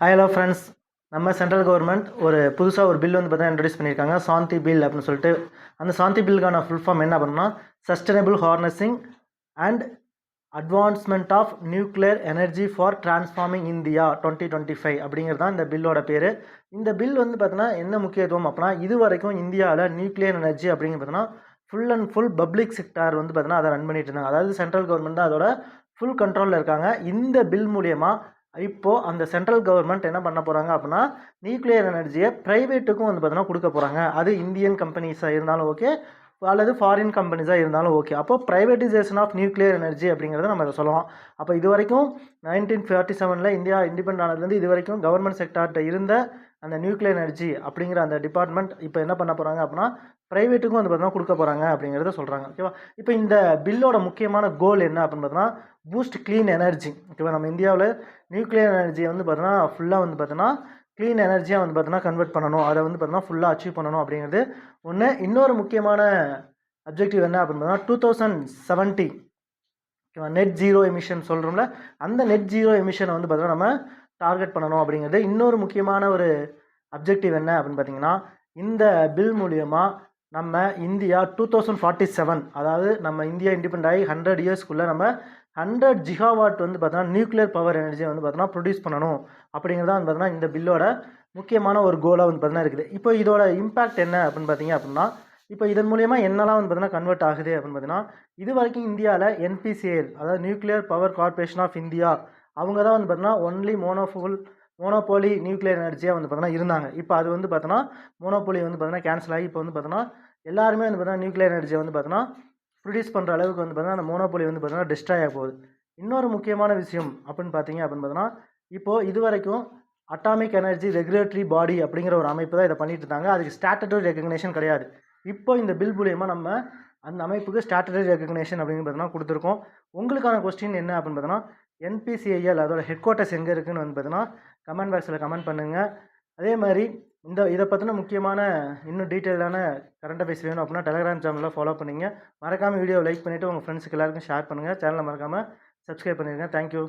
Hello friends, நம்ம central government புதுசாக ஒரு பில் வந்து பார்த்தீங்கன்னா இன்ட்ரடியூஸ் பண்ணியிருக்காங்க. சாந்தி பில் அப்படின்னு சொல்லிட்டு. அந்த சாந்தி பில்லுக்கான ஃபுல் ஃபார்ம் என்ன அப்படின்னா, sustainable harnessing and advancement of nuclear energy for transforming India 2025 அப்படிங்கிறது தான் இந்த பில்லோட பேர். இந்த பில் வந்து பார்த்தீங்கன்னா என்ன முக்கியத்துவம் அப்படின்னா, இது வரைக்கும் இந்தியாவில் நியூக்ளியர் எனர்ஜி அப்படிங்கிறது பார்த்தீங்கன்னா full and full public sector வந்து பார்த்தீங்கன்னா அதை ரன் பண்ணிட்டு இருந்தாங்க. அதாவது சென்ட்ரல் கவர்மெண்ட் தான் அதோட ஃபுல் கண்ட்ரோலில் இருக்காங்க. இந்த பில் மூலியமாக இப்போது அந்த சென்ட்ரல் கவர்மெண்ட் என்ன பண்ண போகிறாங்க அப்படின்னா, நியூக்ளியர் எனர்ஜியை ப்ரைவேட்டுக்கும் வந்து பார்த்தீங்கன்னா கொடுக்க போகிறாங்க. அது இந்தியன் கம்பெனிஸாக இருந்தாலும் ஓகே, அல்லது ஃபாரின் கம்பெனிஸாக இருந்தாலும் ஓகே. அப்போ ப்ரைவேட்டைசேஷன் ஆஃப் நியூக்ளியர் எனர்ஜி அப்படிங்கிறத நம்ம இதை சொல்லலாம். அப்போ இது வரைக்கும் 1947 இந்தியா இண்டிபெண்ட் ஆனதுலேருந்து இது வரைக்கும் கவர்மெண்ட் செக்டார்கிட்ட இருந்த அந்த நியூக்ளியர் எனர்ஜி அப்படிங்கிற அந்த டிபார்ட்மெண்ட் இப்போ என்ன பண்ண போகிறாங்க அப்படின்னா, ப்ரைவேட்டுக்கும் வந்து பார்த்தீங்கன்னா கொடுக்க போகிறாங்க அப்படிங்கிறத சொல்கிறாங்க. ஓகேவா? இப்போ இந்த பில்லோட முக்கியமான கோல் என்ன அப்படின்னு பார்த்தீங்கன்னா, பூஸ்ட் க்ளீன் எனர்ஜி. ஓகேவா? நம்ம இந்தியாவில் நியூக்ளியர் எனர்ஜியை வந்து பார்த்தீங்கன்னா ஃபுல்லாக வந்து பார்த்தீங்கன்னா க்ளீன் எனர்ஜியாக வந்து பார்த்தீங்கன்னா கன்வெர்ட் பண்ணணும். அதை வந்து பார்த்தீங்கன்னா ஃபுல்லாக அச்சீவ் பண்ணணும் அப்படிங்கிறது ஒன்று. இன்னொரு முக்கியமான அப்ஜெக்டிவ் என்ன அப்படின்னு பார்த்தீங்கன்னா 2070 நெட் ஜீரோ எமிஷன் சொல்கிறோம்ல, அந்த நெட் ஜீரோ எமிஷனை வந்து பார்த்தீங்கன்னா நம்ம டார்கெட் பண்ணணும் அப்படிங்கிறது இன்னொரு முக்கியமான ஒரு அப்ஜெக்டிவ். என்ன அப்படின்னு பார்த்தீங்கன்னா, இந்த பில் மூலியமாக நம்ம இந்தியா 2047, அதாவது நம்ம இந்தியா இண்டிபெண்ட் ஆகி 100 இயர்ஸ்க்குள்ளே நம்ம 100 ஜிகாவாட் வந்து பார்த்தீங்கன்னா நியூக்ளியர் பவர் எனர்ஜியை வந்து பார்த்தீங்கன்னா ப்ரொடியூஸ் பண்ணணும் அப்படிங்கிறத வந்து பார்த்தீங்கன்னா இந்த பில்லோட முக்கியமான ஒரு கோலாக வந்து பார்த்தீங்கன்னா இருக்குது. இப்போ இதோட இம்பாக்ட் என்ன அப்படின்னு பார்த்தீங்க அப்படின்னா, இப்போ இதன் மூலயமா என்னெல்லாம் வந்து பார்த்தீங்கன்னா கன்வெர்ட் ஆகுது அப்படின்னு பார்த்தீங்கன்னா, இது வரைக்கும் இந்தியாவில் என்பிசிஎல், அதாவது nuclear power corporation of India, அவங்க தான் வந்து பார்த்தீங்கன்னா ஒன்லி மோனோபோலி நியூக்ளியர் எனர்ஜியாக வந்து பார்த்தீங்கன்னா இருந்தாங்க. இப்போ அது வந்து பார்த்தோன்னா மோனோபோலி வந்து பார்த்தீங்கன்னா கேன்சல் ஆகி இப்போ வந்து பார்த்தோன்னா எல்லாருமே வந்து பார்த்தீங்கன்னா நியூக்ளியர் எனர்ஜியை வந்து பார்த்தோன்னா ப்ரொடியூஸ் பண்ணுற அளவுக்கு வந்து பார்த்தீங்கன்னா அந்த மோனோபோலி வந்து பார்த்தீங்கன்னா டிஸ்ட்ராய் ஆக போகுது. இன்னொரு முக்கியமான விஷயம் அப்படின்னு பார்த்தீங்கன்னா, இப்போது இது வரைக்கும் அட்டாமிக் எனர்ஜி ரெகுலேட்டரி பாடி அப்படிங்கிற ஒரு அமைப்பு தான் இதை பண்ணிட்டு இருந்தாங்க. அதுக்கு ஸ்டாட்டட்டரி ரெகக்னேஷன் கிடையாது. இப்போ இந்த பில் மூலியமாக நம்ம அந்த அமைப்புக்கு ஸ்டாட்டட்டரி ரெகக்னேஷன் அப்படிங்கிறது பார்த்தீங்கன்னா கொடுத்துருக்கோம். உங்களுக்கான கொஸ்டின் என்ன அப்படின்னு பார்த்தீங்கன்னா, என்பிசிஐஎல் அதோட ஹெட் குவார்ட்டர்ஸ் எங்கே இருக்குதுன்னு வந்து பார்த்தீங்கன்னா கமெண்ட் பாக்ஸில் கமெண்ட் பண்ணுங்கள். அதே மாதிரி இதை பற்றின முக்கியமான இன்னும் டீட்டெயிலான கரண்ட் அஃபேர்ஸ் வேணும் அப்படின்னா டெலிகிராம் சேனலில் ஃபாலோ பண்ணிங்க. மறக்காமல் வீடியோ லைக் பண்ணிவிட்டு உங்கள் ஃப்ரெண்ட்ஸுக்கு எல்லாருக்கும் ஷேர் பண்ணுங்கள். சேனலை மறக்காமல் சப்ஸ்கிரைப் பண்ணிடுங்க. தேங்க்யூ.